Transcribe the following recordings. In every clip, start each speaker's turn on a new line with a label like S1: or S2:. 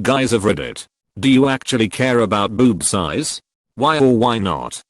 S1: Guys of Reddit, do you actually care about boob size? Why or why not?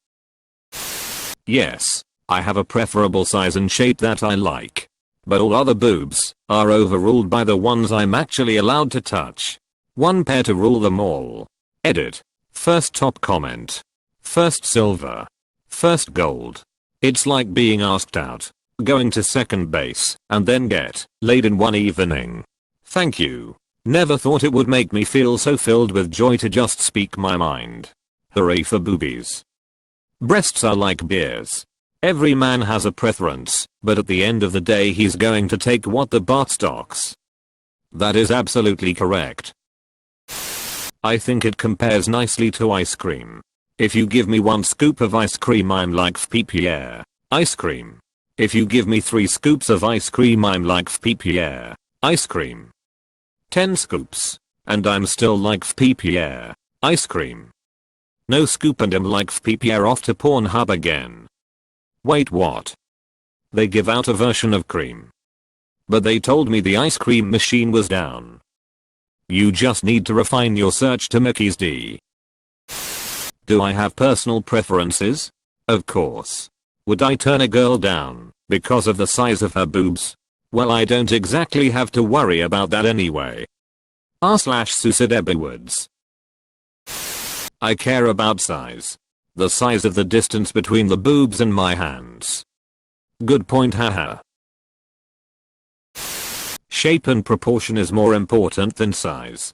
S1: Yes, I have a preferable size and shape that I like. But all other boobs are overruled by the ones I'm actually allowed to touch. One pair to rule them all. Edit. First top comment. First silver. First gold. It's like being asked out, going to second base, and then get laid in one evening. Thank you. Never thought it would make me feel so filled with joy to just speak my mind. Hooray for boobies. Breasts are like beers. Every man has a preference, but at the end of the day he's going to take what the bar stocks. That is absolutely correct. I think it compares nicely to ice cream. If you give me 1 scoop of ice cream I'm like Pierre. Ice cream. If you give me 3 scoops of ice cream I'm like Pierre. Ice cream. 10 scoops, and I'm still like Pierre. Ice cream. No scoop and I'm like Pierre off to Pornhub again. Wait, what? They give out a version of cream. But they told me the ice cream machine was down. You just need to refine your search to Mickey's D. Do I have personal preferences? Of course. Would I turn a girl down because of the size of her boobs? Well, I don't exactly have to worry about that anyway. r/Suicide Woods. I care about size. The size of the distance between the boobs and my hands. Good point, haha. Shape and proportion is more important than size.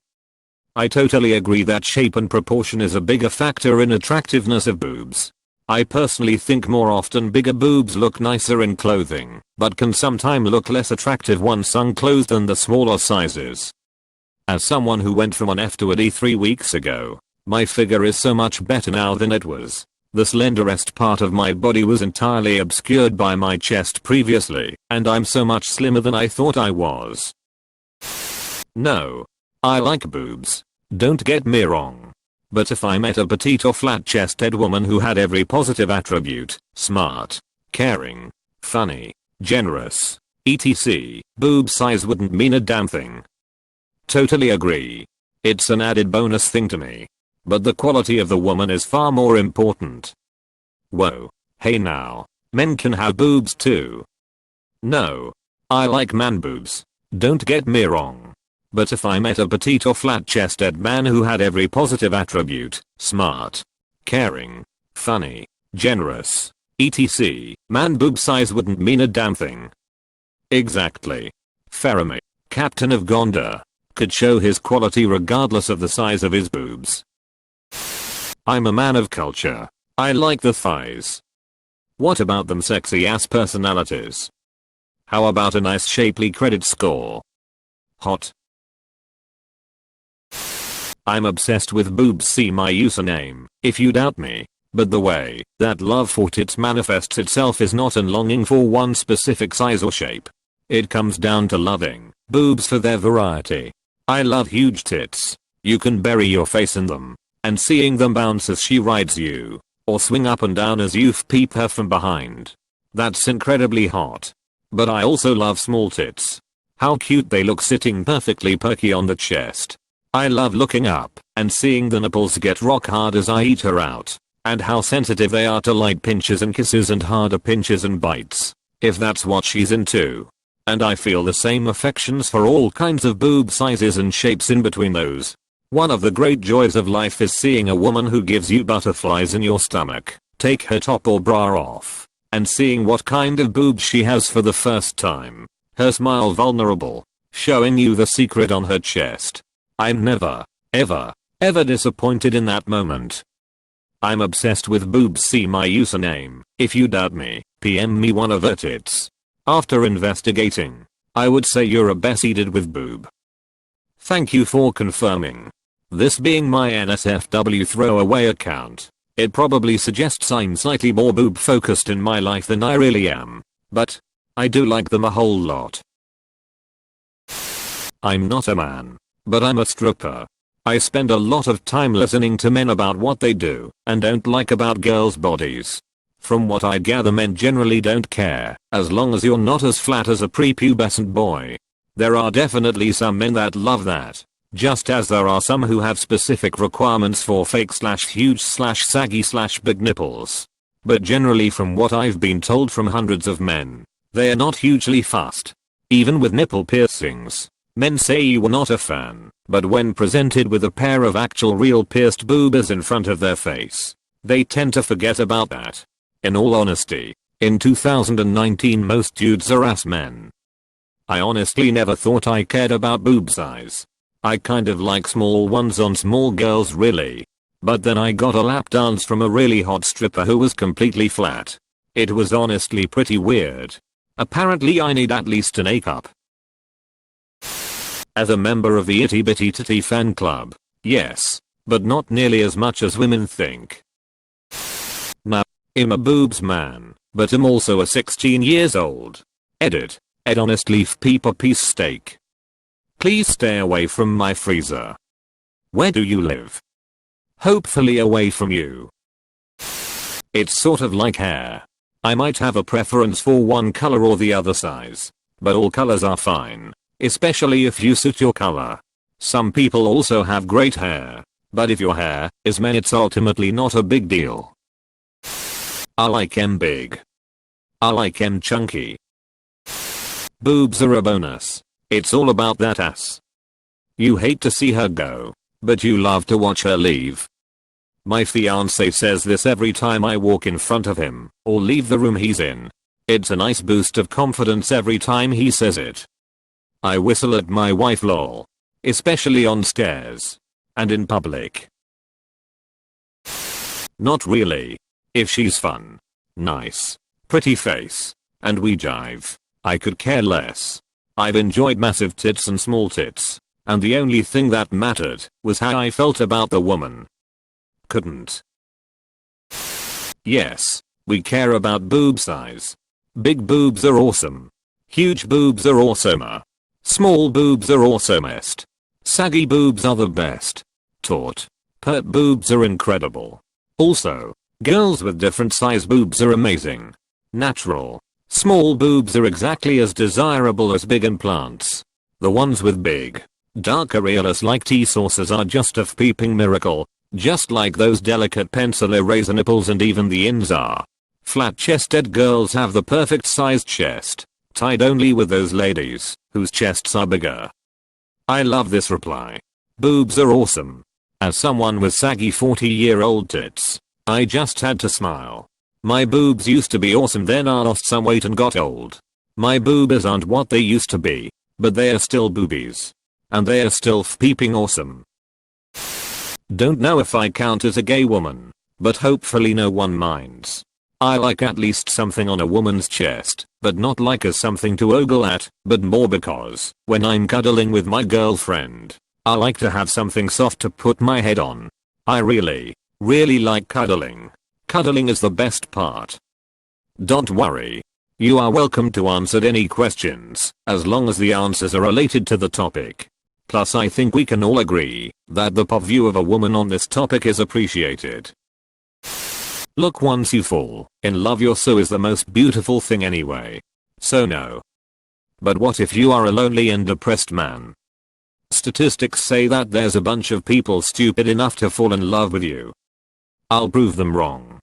S1: I totally agree that shape and proportion is a bigger factor in attractiveness of boobs. I personally think more often bigger boobs look nicer in clothing, but can sometimes look less attractive once unclothed than the smaller sizes. As someone who went from an F to a D 3 weeks ago, my figure is so much better now than it was. The slenderest part of my body was entirely obscured by my chest previously, and I'm so much slimmer than I thought I was. No. I like boobs. Don't get me wrong. But if I met a petite or flat-chested woman who had every positive attribute, smart, caring, funny, generous, etc., boob size wouldn't mean a damn thing. Totally agree. It's an added bonus thing to me. But the quality of the woman is far more important. Whoa. Hey now. Men can have boobs too. No. I like man boobs. Don't get me wrong. But if I met a petite or flat-chested man who had every positive attribute, smart, caring, funny, generous, etc., man boob size wouldn't mean a damn thing. Exactly. Faramir, Captain of Gondor, could show his quality regardless of the size of his boobs. I'm a man of culture. I like the thighs. What about them sexy ass personalities? How about a nice shapely credit score? Hot. I'm obsessed with boobs, see my username, if you doubt me. But the way that love for tits manifests itself is not in longing for one specific size or shape. It comes down to loving boobs for their variety. I love huge tits. You can bury your face in them. And seeing them bounce as she rides you, or swing up and down as you peep her from behind. That's incredibly hot. But I also love small tits. How cute they look sitting perfectly perky on the chest. I love looking up and seeing the nipples get rock hard as I eat her out. And how sensitive they are to light pinches and kisses and harder pinches and bites. If that's what she's into. And I feel the same affections for all kinds of boob sizes and shapes in between those. One of the great joys of life is seeing a woman who gives you butterflies in your stomach, take her top or bra off, and seeing what kind of boobs she has for the first time. Her smile vulnerable, showing you the secret on her chest. I'm never, ever, ever disappointed in that moment. I'm obsessed with boobs, see my username. If you doubt me, PM me one of her tits. After investigating, I would say you're obsessed with boob. Thank you for confirming. This being my NSFW throwaway account, it probably suggests I'm slightly more boob focused in my life than I really am. But I do like them a whole lot. I'm not a man, but I'm a stripper. I spend a lot of time listening to men about what they do and don't like about girls' bodies. From what I gather, men generally don't care, as long as you're not as flat as a prepubescent boy. There are definitely some men that love that. Just as there are some who have specific requirements for fake/huge/saggy/big nipples. But generally from what I've been told from hundreds of men, they are not hugely fussed. Even with nipple piercings, men say you are not a fan, but when presented with a pair of actual real pierced boobies in front of their face, they tend to forget about that. In all honesty, in 2019 most dudes are ass men. I honestly never thought I cared about boob size. I kind of like small ones on small girls really. But then I got a lap dance from a really hot stripper who was completely flat. It was honestly pretty weird. Apparently I need at least an A cup. As a member of the Itty Bitty Titty fan club, yes, but not nearly as much as women think. Now, I'm a boobs man, but I'm also a 16 years old. Edit. Ed honestly peep piece steak. Please stay away from my freezer. Where do you live? Hopefully away from you. It's sort of like hair. I might have a preference for one color or the other size, but all colors are fine, especially if you suit your color. Some people also have great hair, but if your hair is men it's ultimately not a big deal. I like 'em big. I like 'em chunky. Boobs are a bonus. It's all about that ass. You hate to see her go, but you love to watch her leave. My fiance says this every time I walk in front of him or leave the room he's in. It's a nice boost of confidence every time he says it. I whistle at my wife lol. Especially on stairs. And in public. Not really. If she's fun, nice, pretty face, and we jive, I could care less. I've enjoyed massive tits and small tits, and the only thing that mattered was how I felt about the woman. Couldn't. Yes, we care about boob size. Big boobs are awesome. Huge boobs are awesomer. Small boobs are awesomest. Saggy boobs are the best. Taut, pert boobs are incredible. Also, girls with different size boobs are amazing. Natural, small boobs are exactly as desirable as big implants. The ones with big, dark areolas like tea saucers are just a peeping miracle, just like those delicate pencil eraser nipples, and even the ins are. Flat-chested girls have the perfect sized chest, tied only with those ladies whose chests are bigger. I love this reply. Boobs are awesome. As someone with saggy 40-year-old tits, I just had to smile. My boobs used to be awesome, then I lost some weight and got old. My boobies aren't what they used to be, but they are still boobies. And they are still peeping awesome. Don't know if I count as a gay woman, but hopefully no one minds. I like at least something on a woman's chest, but not like as something to ogle at, but more because, when I'm cuddling with my girlfriend, I like to have something soft to put my head on. I really like cuddling. Cuddling is the best part. Don't worry. You are welcome to answer any questions, as long as the answers are related to the topic. Plus I think we can all agree that the pop view of a woman on this topic is appreciated. Look, once you fall in love, your so is the most beautiful thing anyway. So no. But what if you are a lonely and depressed man? Statistics say that there's a bunch of people stupid enough to fall in love with you. I'll prove them wrong.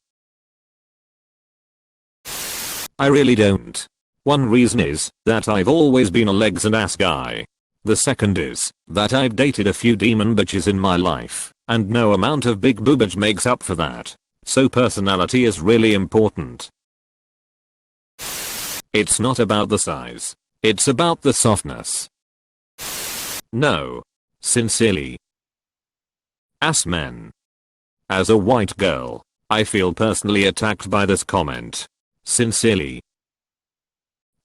S1: I really don't. One reason is that I've always been a legs and ass guy. The second is that I've dated a few demon bitches in my life, and no amount of big boobage makes up for that. So personality is really important. It's not about the size. It's about the softness. No. Sincerely. Ass men. As a white girl, I feel personally attacked by this comment. Sincerely.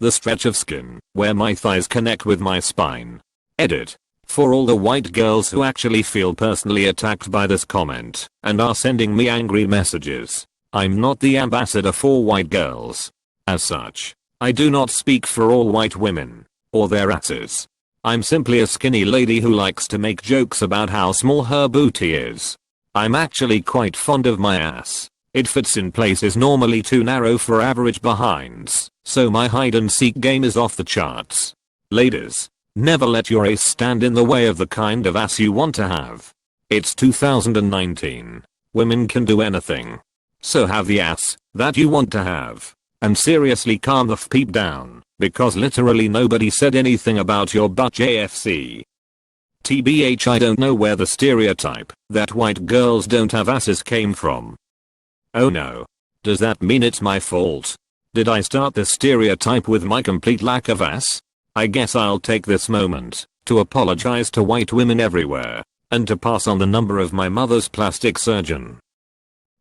S1: The stretch of skin where my thighs connect with my spine. Edit. For all the white girls who actually feel personally attacked by this comment and are sending me angry messages, I'm not the ambassador for white girls. As such, I do not speak for all white women or their asses. I'm simply a skinny lady who likes to make jokes about how small her booty is. I'm actually quite fond of my ass. It fits in places normally too narrow for average behinds, so my hide and seek game is off the charts. Ladies, Never let your ace stand in the way of the kind of ass you want to have. It's 2019. Women can do anything. So have the ass that you want to have. And seriously calm the peep down, because literally nobody said anything about your butt JFC. TBH, I don't know where the stereotype that white girls don't have asses came from. Oh no. Does that mean it's my fault? Did I start this stereotype with my complete lack of ass? I guess I'll take this moment to apologize to white women everywhere and to pass on the number of my mother's plastic surgeon.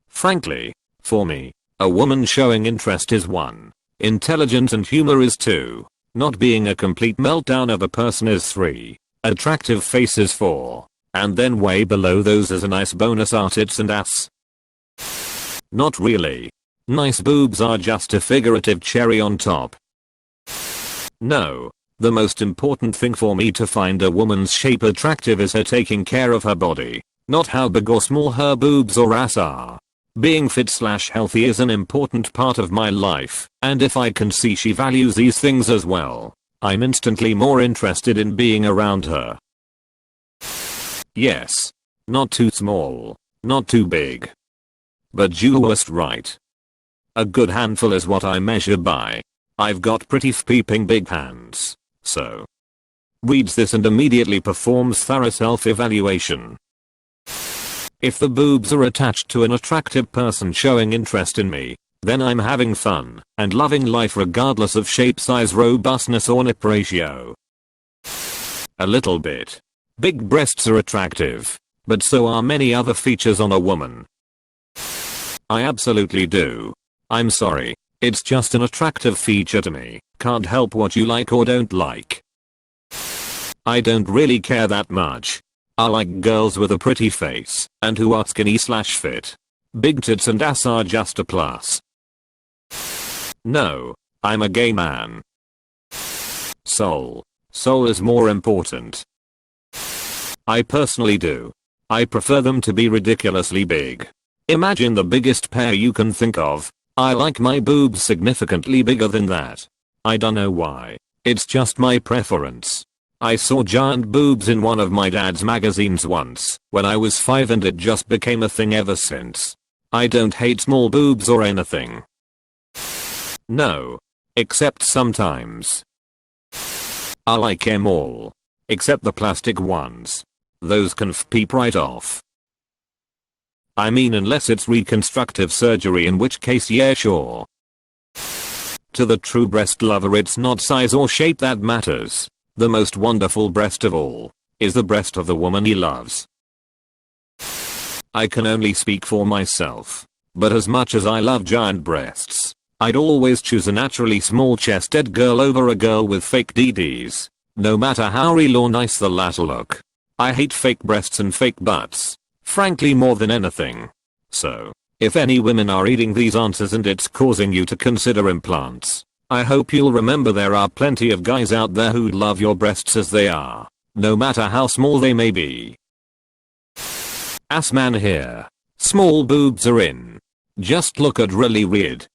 S1: Frankly, for me, a woman showing interest is 1. Intelligence and humor is 2. Not being a complete meltdown of a person is 3. Attractive face is 4. And then way below those is a nice bonus art tits and ass. Not really. Nice boobs are just a figurative cherry on top. No. The most important thing for me to find a woman's shape attractive is her taking care of her body, not how big or small her boobs or ass are. Being fit/healthy is an important part of my life, and if I can see she values these things as well, I'm instantly more interested in being around her. Yes. Not too small, not too big. But just right. A good handful is what I measure by. I've got pretty peeping big hands, so. Reads this and immediately performs thorough self-evaluation. If the boobs are attached to an attractive person showing interest in me, then I'm having fun and loving life regardless of shape, size, robustness or nip ratio. A little bit. Big breasts are attractive, but so are many other features on a woman. I absolutely do. I'm sorry, it's just an attractive feature to me, can't help what you like or don't like. I don't really care that much. I like girls with a pretty face and who are skinny/fit. Big tits and ass are just a plus. No, I'm a gay man. Soul is more important. I personally do. I prefer them to be ridiculously big. Imagine the biggest pair you can think of. I like my boobs significantly bigger than that. I don't know why. It's just my preference. I saw giant boobs in one of my dad's magazines once when I was 5 and it just became a thing ever since. I don't hate small boobs or anything. No. Except sometimes. I like them all. Except the plastic ones. Those can peep right off. I mean unless it's reconstructive surgery, in which case yeah sure. To the true breast lover, it's not size or shape that matters. The most wonderful breast of all is the breast of the woman he loves. I can only speak for myself, but as much as I love giant breasts, I'd always choose a naturally small-chested girl over a girl with fake DDs, no matter how real or nice the latter look. I hate fake breasts and fake butts, frankly, more than anything. So, if any women are reading these answers and it's causing you to consider implants, I hope you'll remember there are plenty of guys out there who'd love your breasts as they are, no matter how small they may be. Ass man here. Small boobs are in. Just look at really weird.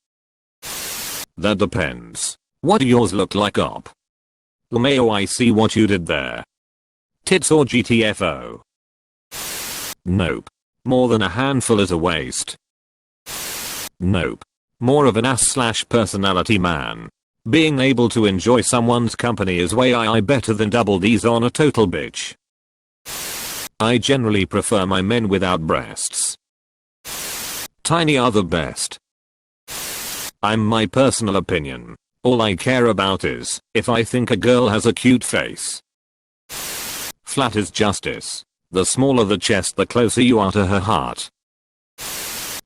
S1: That depends. What do yours look like, op? LMAO, I see what you did there. Tits or GTFO? Nope. More than a handful is a waste. Nope. More of an ass/personality man. Being able to enjoy someone's company is way better than double D's on a total bitch. I generally prefer my men without breasts. Tiny are the best. I'm my personal opinion. All I care about is if I think a girl has a cute face. Flat is justice. The smaller the chest, the closer you are to her heart.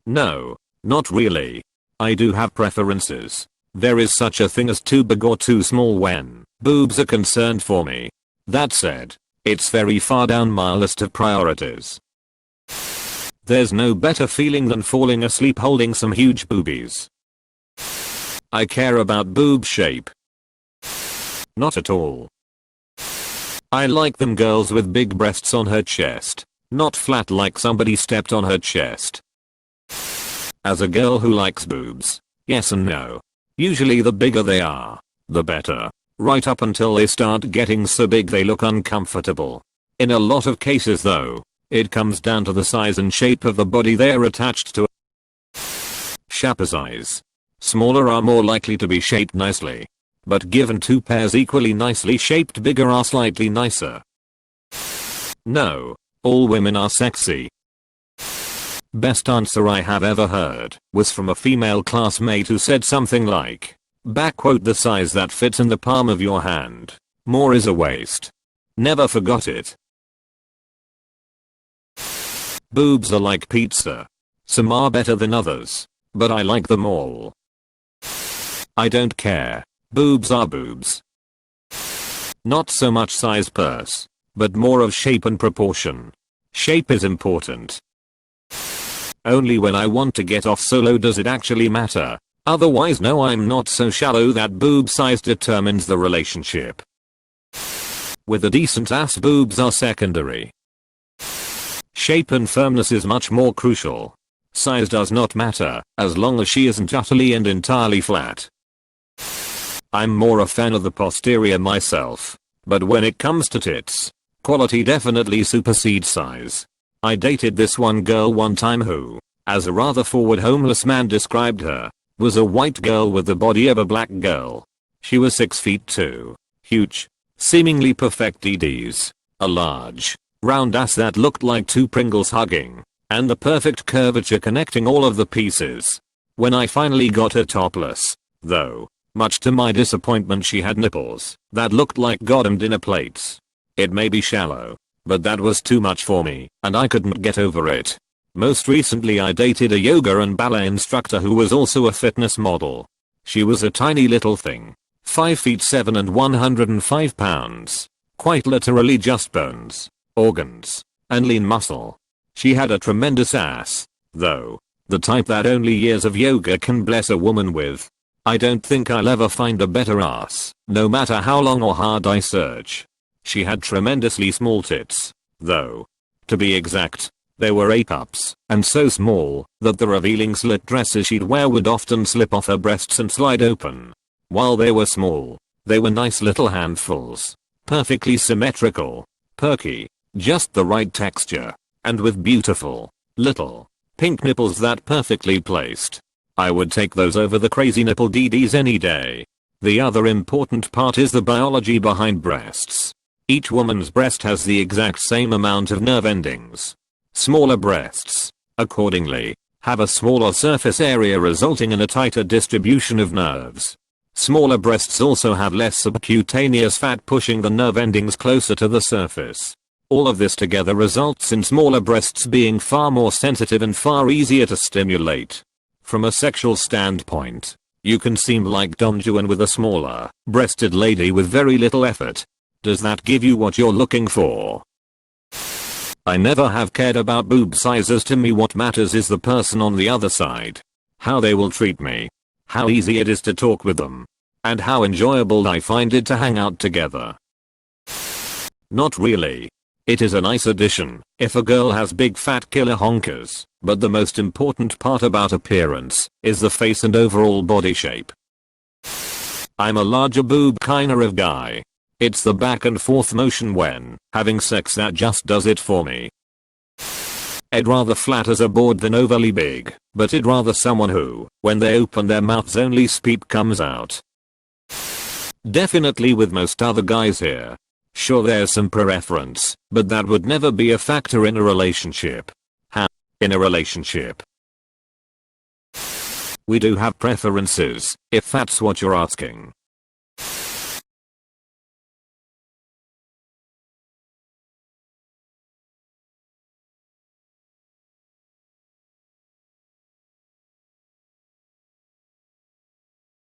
S1: No, not really. I do have preferences. There is such a thing as too big or too small when boobs are concerned for me. That said, it's very far down my list of priorities. There's no better feeling than falling asleep holding some huge boobies. I care about boob shape. Not at all. I like them girls with big breasts on her chest, not flat like somebody stepped on her chest. As a girl who likes boobs, yes and no. Usually the bigger they are, the better. right up until they start getting so big they look uncomfortable. In a lot of cases though, it comes down to the size and shape of the body they are attached to. Shaper size. Smaller are more likely to be shaped nicely. But given two pairs equally nicely shaped, bigger are slightly nicer. No, all women are sexy. Best answer I have ever heard was from a female classmate who said something like, backquote, the size that fits in the palm of your hand. More is a waste. Never forgot it. Boobs are like pizza. Some are better than others, but I like them all. I don't care. Boobs are boobs. Not so much size purse, but more of shape and proportion. Shape is important. Only when I want to get off solo does it actually matter. Otherwise no, I'm not so shallow that boob size determines the relationship. With a decent ass, boobs are secondary. Shape and firmness is much more crucial. Size does not matter, as long as she isn't utterly and entirely flat. I'm more a fan of the posterior myself. But when it comes to tits, quality definitely supersedes size. I dated this one girl one time who, as a rather forward homeless man described her, was a white girl with the body of a black girl. She was 6 feet 2, huge, seemingly perfect DDs, a large, round ass that looked like two Pringles hugging, and the perfect curvature connecting all of the pieces. When I finally got her topless, though, much to my disappointment, she had nipples that looked like goddamn dinner plates. It may be shallow, but that was too much for me, and I couldn't get over it. Most recently I dated a yoga and ballet instructor who was also a fitness model. She was a tiny little thing, 5 feet 7 and 105 pounds. Quite literally just bones, organs, and lean muscle. She had a tremendous ass, though, the type that only years of yoga can bless a woman with. I don't think I'll ever find a better ass, no matter how long or hard I search. She had tremendously small tits, though. To be exact, they were A-cups, and so small that the revealing slit dresses she'd wear would often slip off her breasts and slide open. While they were small, they were nice little handfuls. Perfectly symmetrical, perky, just the right texture, and with beautiful, little, pink nipples that perfectly placed. I would take those over the crazy nipple DDs any day. The other important part is the biology behind breasts. Each woman's breast has the exact same amount of nerve endings. Smaller breasts, accordingly, have a smaller surface area resulting in a tighter distribution of nerves. Smaller breasts also have less subcutaneous fat pushing the nerve endings closer to the surface. All of this together results in smaller breasts being far more sensitive and far easier to stimulate. From a sexual standpoint, you can seem like Don Juan with a smaller, breasted lady with very little effort. Does that give you what you're looking for? I never have cared about boob sizes. To me what matters is the person on the other side. How they will treat me. How easy it is to talk with them. And how enjoyable I find it to hang out together. Not really. It is a nice addition if a girl has big fat killer honkers, but the most important part about appearance is the face and overall body shape. I'm a larger boob kinda of guy. It's the back and forth motion when having sex that just does it for me. I'd rather flat as a board than overly big, but I'd rather someone who, when they open their mouths, only speep comes out. Definitely with most other guys here. Sure, there's some preference, but that would never be a factor in a relationship. In a relationship, we do have preferences, if that's what you're asking.